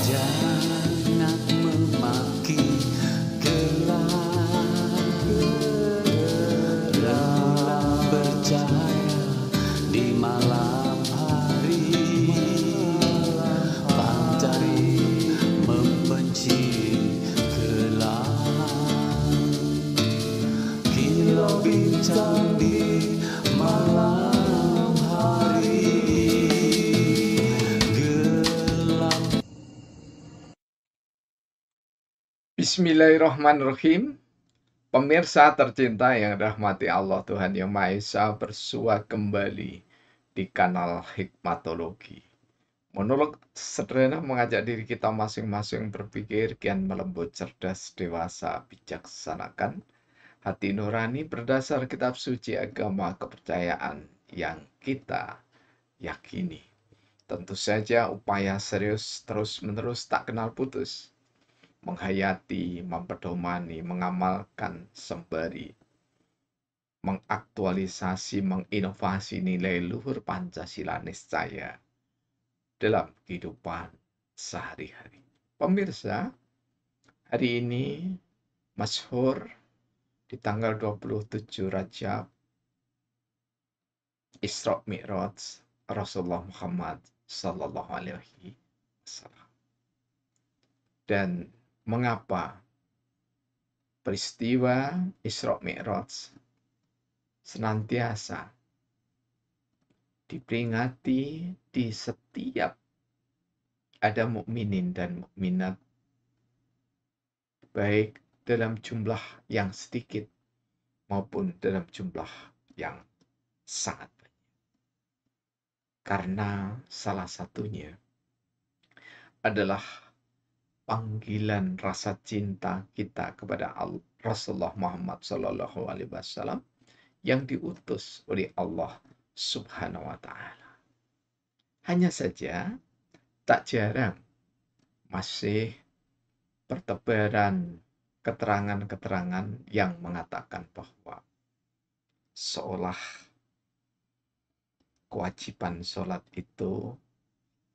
Jangan memaki gelap bercahaya di malam hari, pandai membenci gelap. Kilau bintang di malam hari, gelap. Bismillahirrahmanirrahim. Pemirsa tercinta yang dirahmati Allah Tuhan Yang Maha Esa, bersua kembali di kanal Hikmatologi. Monolog sederhana mengajak diri kita masing-masing berpikir kian melembut, cerdas, dewasa, bijaksanakan hati nurani berdasar kitab suci agama kepercayaan yang kita yakini. Tentu saja upaya serius terus-menerus tak kenal putus, menghayati, mempedomani, mengamalkan sembari mengaktualisasi, menginovasi nilai luhur Pancasila niscaya dalam kehidupan sehari-hari. Pemirsa, hari ini masyhur di tanggal 27 Rajab, Isra Mi'raj Rasulullah Muhammad Sallallahu Alaihi Wasallam. Dan mengapa peristiwa Isra Mi'raj senantiasa diperingati di setiap ada mukminin dan mukminat, baik dalam jumlah yang sedikit maupun dalam jumlah yang sangat banyak. Karena salah satunya adalah panggilan rasa cinta kita kepada Rasulullah Muhammad SAW yang diutus oleh Allah Subhanahu wa Ta'ala. Hanya saja, tak jarang masih bertebaran keterangan-keterangan yang mengatakan bahwa seolah kewajiban sholat itu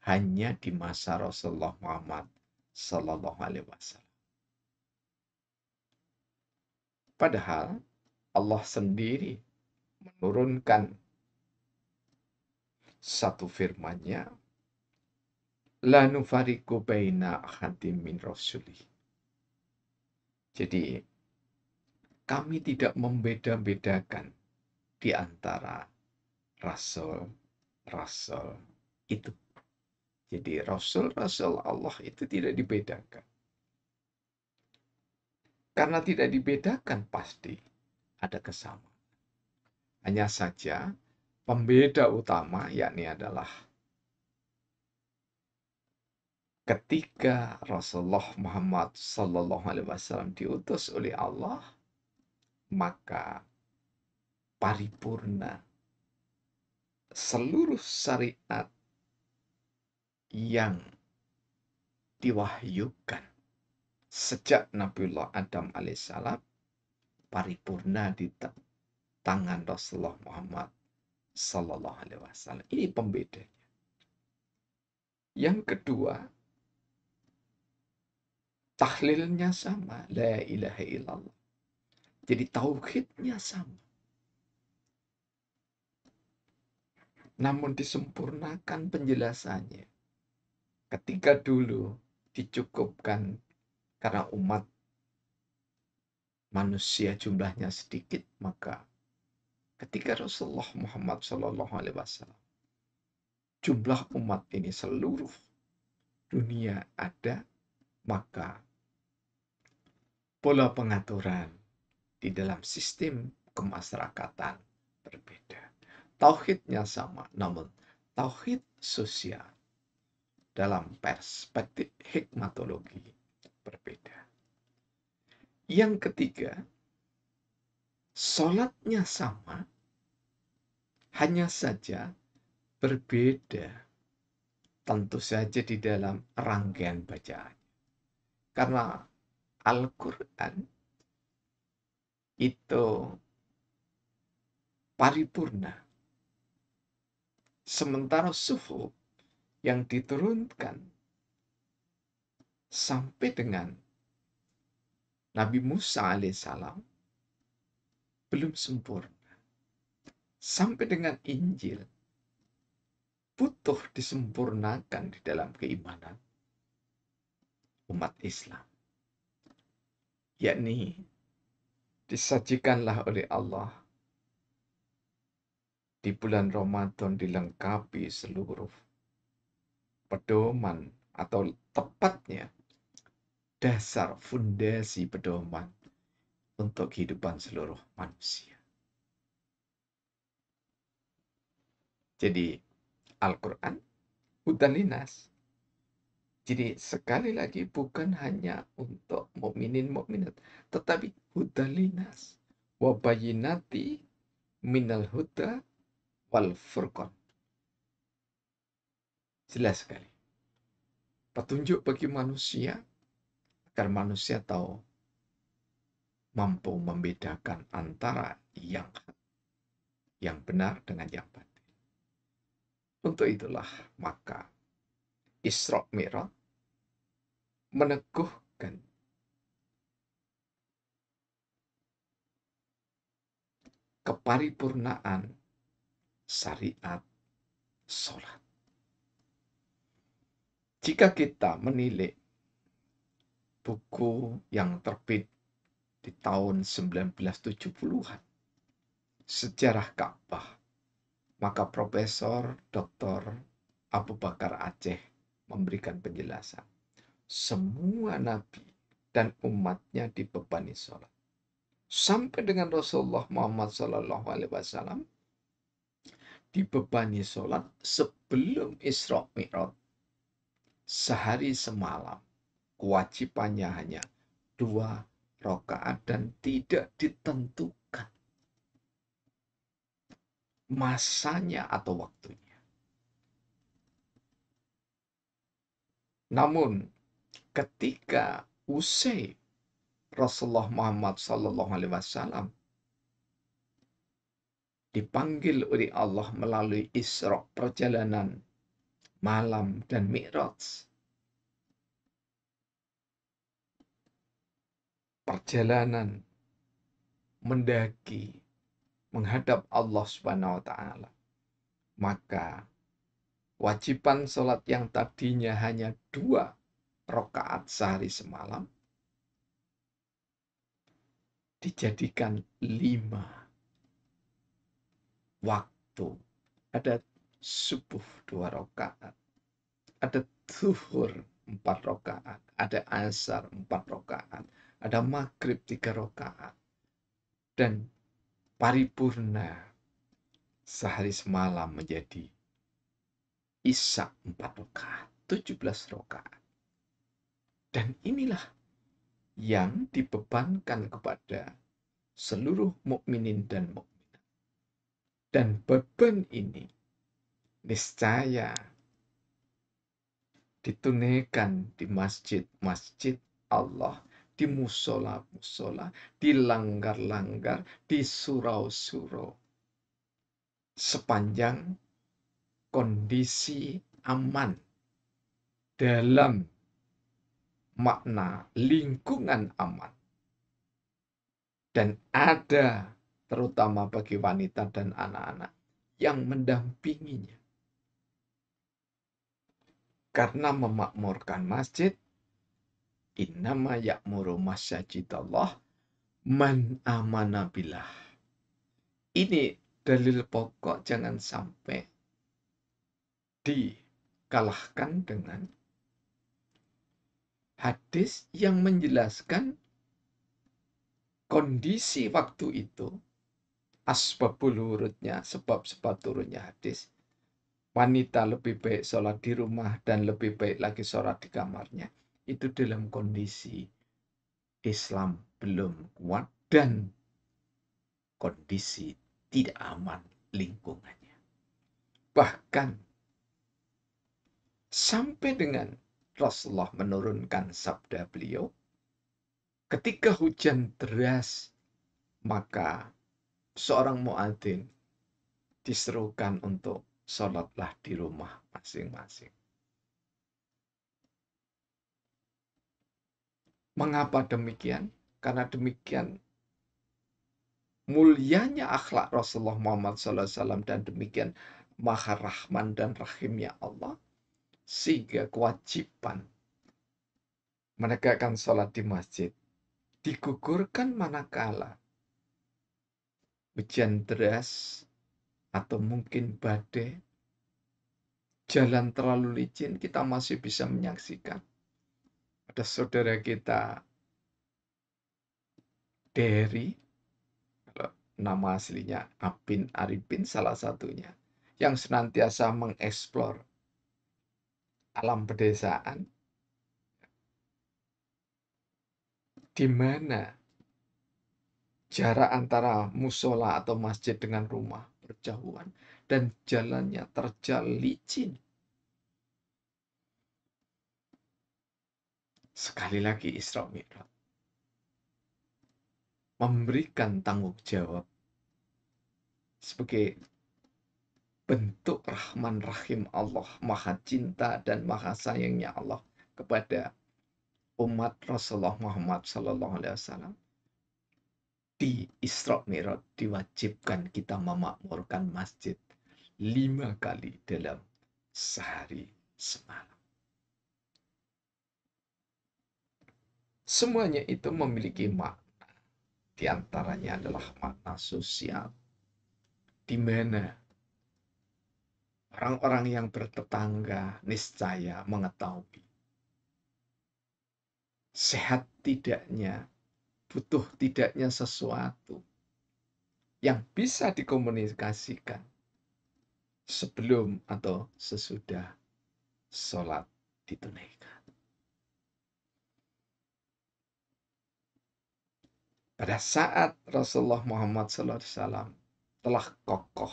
hanya di masa Rasulullah Muhammad Sallallahu Alaihi Wasallam. Padahal Allah sendiri menurunkan satu firman-Nya, la nufariqu baina ahadin min rasulih. Jadi kami tidak membeda-bedakan di antara rasul-rasul itu. Jadi rasul-rasul Allah itu tidak dibedakan. Karena tidak dibedakan pasti ada kesamaan. Hanya saja pembeda utama yakni adalah ketika Rasulullah Muhammad Sallallahu Alaihi Wasallam diutus oleh Allah, maka paripurna seluruh syariat yang diwahyukan sejak Nabiullah Adam alaihissalam paripurna di tangan Rasulullah Muhammad Sallallahu Alaihi Wasallam. Ini pembedanya. Yang kedua, tahlilnya sama, la ilaha illallah. Jadi tauhidnya sama. Namun disempurnakan penjelasannya. Ketika dulu dicukupkan karena umat manusia jumlahnya sedikit, maka ketika Rasulullah Muhammad SAW jumlah umat ini seluruh dunia ada, maka pola pengaturan di dalam sistem kemasyarakatan berbeda. Tauhidnya sama, namun tauhid sosial dalam perspektif hikmatologi berbeda. Yang ketiga, sholatnya sama, hanya saja berbeda tentu saja di dalam rangkaian bacaan. Karena Al-Quran itu paripurna. Sementara suhuf yang diturunkan sampai dengan Nabi Musa alaihissalam belum sempurna. Sampai dengan Injil butuh disempurnakan di dalam keimanan umat Islam. Yakni disajikanlah oleh Allah di bulan Ramadan dilengkapi seluruh pedoman atau tepatnya dasar fondasi pedoman untuk kehidupan seluruh manusia. Jadi Al-Quran hudan linas. Jadi sekali lagi bukan hanya untuk mukminin mukminat, tetapi hudan linas wa bayyinati minal huda wal furqan. Jelas sekali. Petunjuk bagi manusia agar manusia tahu mampu membedakan antara yang benar dengan yang batil. Untuk itulah maka Isra Mi'raj meneguhkan keparipurnaan syariat sholat. Jika kita menilik buku yang terbit di tahun 1970-an, Sejarah Ka'bah, maka Profesor Dr. Abu Bakar Aceh memberikan penjelasan. Semua nabi dan umatnya dibebani sholat. Sampai dengan Rasulullah Muhammad SAW dibebani sholat sebelum Isra Mi'raj sehari semalam. Kewajibannya hanya 2 rakaat dan tidak ditentukan masanya atau waktunya. Namun ketika usai Rasulullah Muhammad SAW dipanggil oleh Allah melalui Isra, perjalanan malam dan Mi'raj, perjalanan mendaki menghadap Allah Subhanahu wa taala, maka wajiban sholat yang tadinya hanya 2 rakaat sehari semalam dijadikan 5 waktu. Ada subuh 2 rakaat, ada zuhur 4 rakaat, ada asar 4 rakaat, ada maghrib 3 rakaat, dan paripurna sehari semalam menjadi isya 4 rakaat, 17 rakaat. Dan inilah yang dibebankan kepada seluruh mukminin dan mukminat. Dan beban ini niscaya ditunaikan di masjid-masjid Allah, di musola-musola, di langgar-langgar, di surau-surau, sepanjang kondisi aman dalam makna lingkungan aman. Dan ada terutama bagi wanita dan anak-anak yang mendampinginya. Karena memakmurkan masjid, innama ya'muru masjidallah man amana billah. Ini dalil pokok, jangan sampai dikalahkan dengan hadis yang menjelaskan kondisi waktu itu, asbabul wurudnya, sebab-sebab turunnya hadis. Wanita lebih baik sholat di rumah dan lebih baik lagi sholat di kamarnya. Itu dalam kondisi Islam belum kuat dan kondisi tidak aman lingkungannya. Bahkan sampai dengan Rasulullah menurunkan sabda beliau, ketika hujan deras, maka seorang muadzin diserukan untuk sholatlah di rumah masing-masing. Mengapa demikian? Karena demikian mulianya akhlak Rasulullah Muhammad SAW dan demikian maha rahman dan rahimnya Allah, sehingga kewajiban menegakkan sholat di masjid digugurkan manakala hujan deras atau mungkin badai, jalan terlalu licin, kita masih bisa menyaksikan ada saudara kita Derry, nama aslinya Apin Arifin salah satunya, yang senantiasa mengeksplor alam pedesaan, di mana jarak antara musola atau masjid dengan rumah berjauhan dan jalannya terjal licin. Sekali lagi Isra Mi'raj memberikan tanggung jawab sebagai bentuk rahman rahim Allah, maha cinta dan maha sayangnya Allah kepada umat Rasulullah Muhammad SAW. Di Isra Mi'raj diwajibkan kita memakmurkan masjid 5 kali dalam sehari semalam. Semuanya itu memiliki makna. Di antaranya adalah makna sosial, di mana orang-orang yang bertetangga niscaya mengetahui sehat tidaknya, butuh tidaknya sesuatu yang bisa dikomunikasikan sebelum atau sesudah sholat ditunaikan. Pada saat Rasulullah Muhammad SAW telah kokoh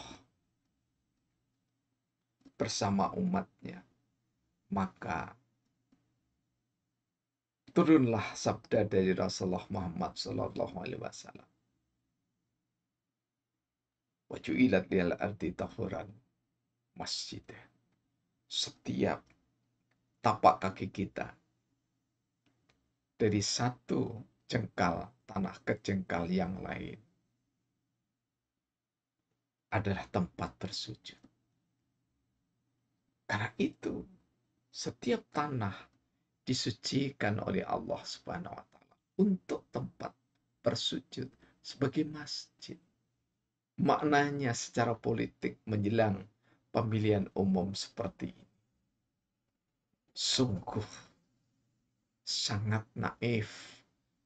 bersama umatnya, maka turunlah sabda dari Rasulullah Muhammad SAW. Waju'ilat lil ardi tahuran masjid. Setiap tapak kaki kita dari satu jengkal tanah ke jengkal yang lain adalah tempat bersujud. Karena itu, setiap tanah disucikan oleh Allah Subhanahu wa taala untuk tempat bersujud sebagai masjid. Maknanya secara politik menjelang pemilihan umum seperti ini sungguh sangat naif,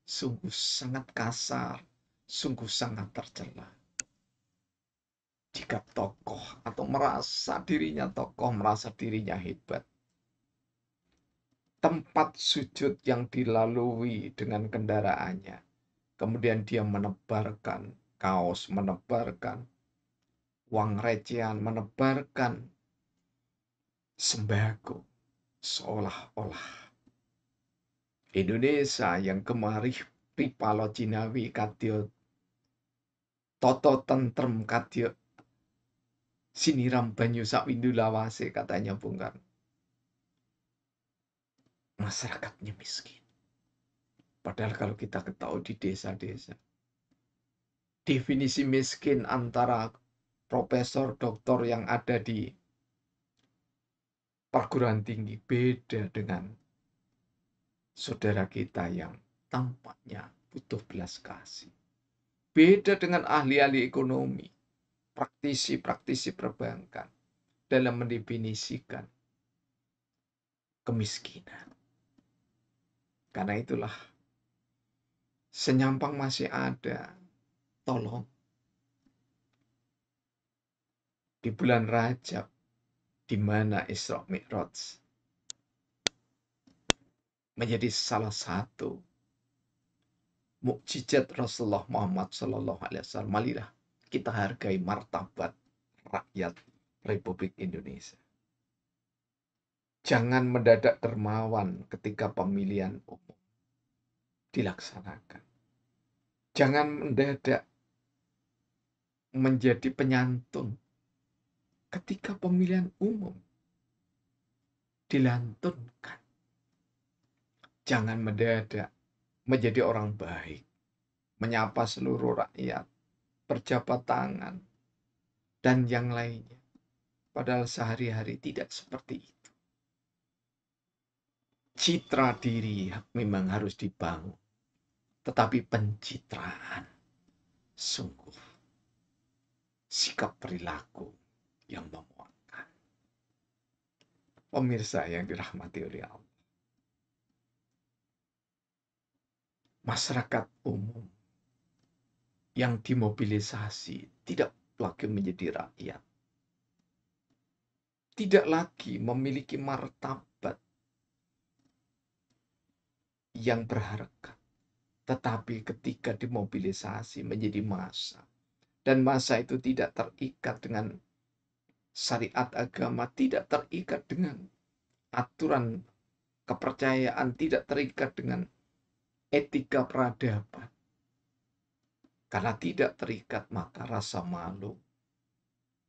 sungguh sangat kasar, sungguh sangat tercela. Jika tokoh atau merasa dirinya tokoh, merasa dirinya hebat, tempat sujud yang dilalui dengan kendaraannya, kemudian dia menebarkan kaos, menebarkan uang recehan, menebarkan sembako, seolah-olah Indonesia yang kemarin ripalo Cinawi kadya toto tentrem kadya siniram banyu sakwindu lawase, katanya Bung Karno. Masyarakatnya miskin. Padahal kalau kita ketahui di desa-desa, definisi miskin antara profesor doktor yang ada di perguruan tinggi beda dengan saudara kita yang tampaknya butuh belas kasih. Beda dengan ahli-ahli ekonomi, praktisi-praktisi perbankan dalam mendefinisikan kemiskinan. Karena itulah senyampang masih ada. Tolong di bulan Rajab, di mana Isra Mi'raj menjadi salah satu mukjizat Rasulullah Muhammad SAW. Marilah kita hargai martabat rakyat Republik Indonesia. Jangan mendadak dermawan ketika pemilihan umum dilaksanakan. Jangan mendadak menjadi penyantun ketika pemilihan umum dilantunkan. Jangan mendadak menjadi orang baik, menyapa seluruh rakyat, berjabat tangan, dan yang lainnya. Padahal sehari-hari tidak seperti itu. Citra diri memang harus dibangun, tetapi pencitraan sungguh sikap perilaku yang memuaskan. Pemirsa yang dirahmati oleh Allah, masyarakat umum yang dimobilisasi tidak lagi menjadi rakyat, tidak lagi memiliki martabat yang berharga, tetapi ketika dimobilisasi menjadi massa, dan massa itu tidak terikat dengan syariat agama, tidak terikat dengan aturan kepercayaan, tidak terikat dengan etika peradaban. Karena tidak terikat, maka rasa malu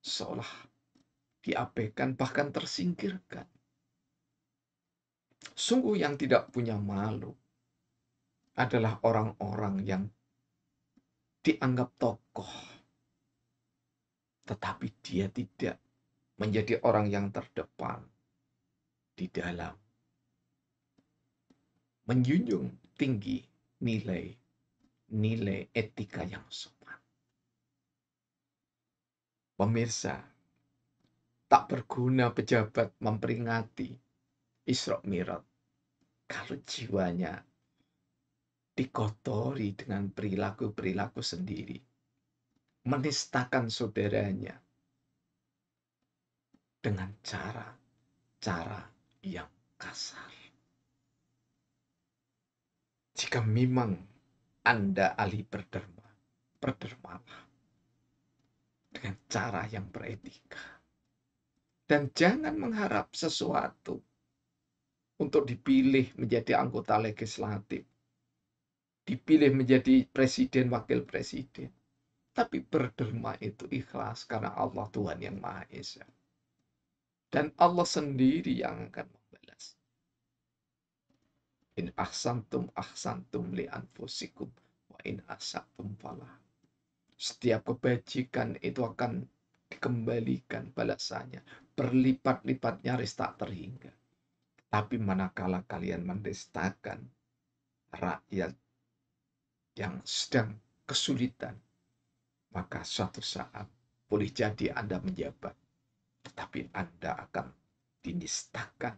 seolah diabaikan, bahkan tersingkirkan. Sungguh yang tidak punya malu adalah orang-orang yang dianggap tokoh, tetapi dia tidak menjadi orang yang terdepan di dalam menjunjung tinggi nilai etika yang sopan. Pemirsa, tak berguna pejabat memperingati Isra Mi'raj kalau jiwanya dikotori dengan perilaku-perilaku sendiri, menistakan saudaranya dengan cara yang kasar. Jika memang Anda ahli berdermalah dengan cara yang beretika. Dan jangan mengharap sesuatu untuk dipilih menjadi anggota legislatif, dipilih menjadi presiden, wakil presiden. Tapi berderma itu ikhlas karena Allah Tuhan yang Maha Esa. Dan Allah sendiri yang akan membalas. In ahsantum li anfusikum wa in asatum falah. Setiap kebajikan itu akan dikembalikan balasannya, berlipat-lipat, nyaris tak terhingga. Tapi manakala kalian mendustakan rakyat yang sedang kesulitan, maka suatu saat boleh jadi Anda menjabat, tetapi Anda akan dinistakan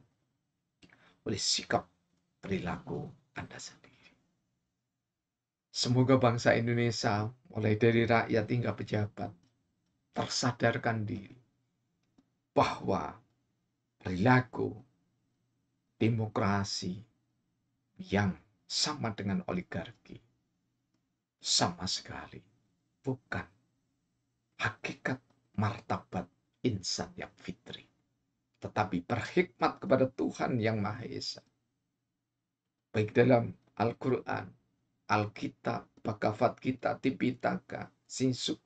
oleh sikap perilaku Anda sendiri. Semoga bangsa Indonesia, mulai dari rakyat hingga pejabat, tersadarkan diri bahwa perilaku demokrasi yang sama dengan oligarki sama sekali bukan hakikat martabat insan yang fitri, tetapi berhikmat kepada Tuhan yang Maha Esa. Baik dalam Al-Quran, Alkitab, Bhagavad Gita, Tipitaka, Sinsuk,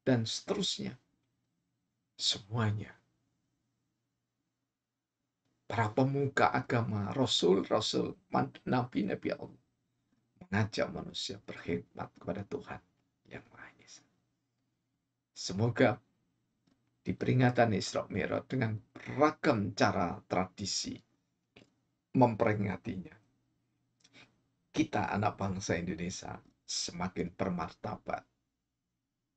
dan seterusnya. Semuanya. Para pemuka agama, Rasul-Rasul, Nabi-Nabi Allah, mengajak manusia berkhidmat kepada Tuhan yang Maha Esa. Semoga di peringatan Isra Mi'raj dengan beragam cara tradisi memperingatinya, kita anak bangsa Indonesia semakin bermartabat,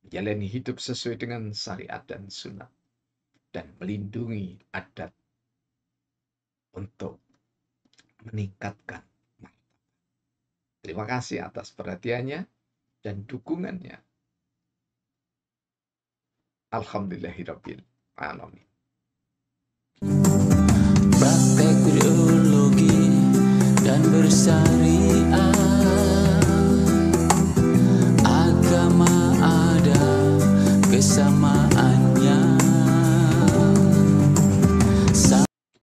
menjalani hidup sesuai dengan syariat dan sunnah, dan melindungi adat untuk meningkatkan martabat. Terima kasih atas perhatiannya dan dukungannya. Alhamdulillahirabbil alamin. Praktek ideologi dan bersyariah, agama ada, kesamaan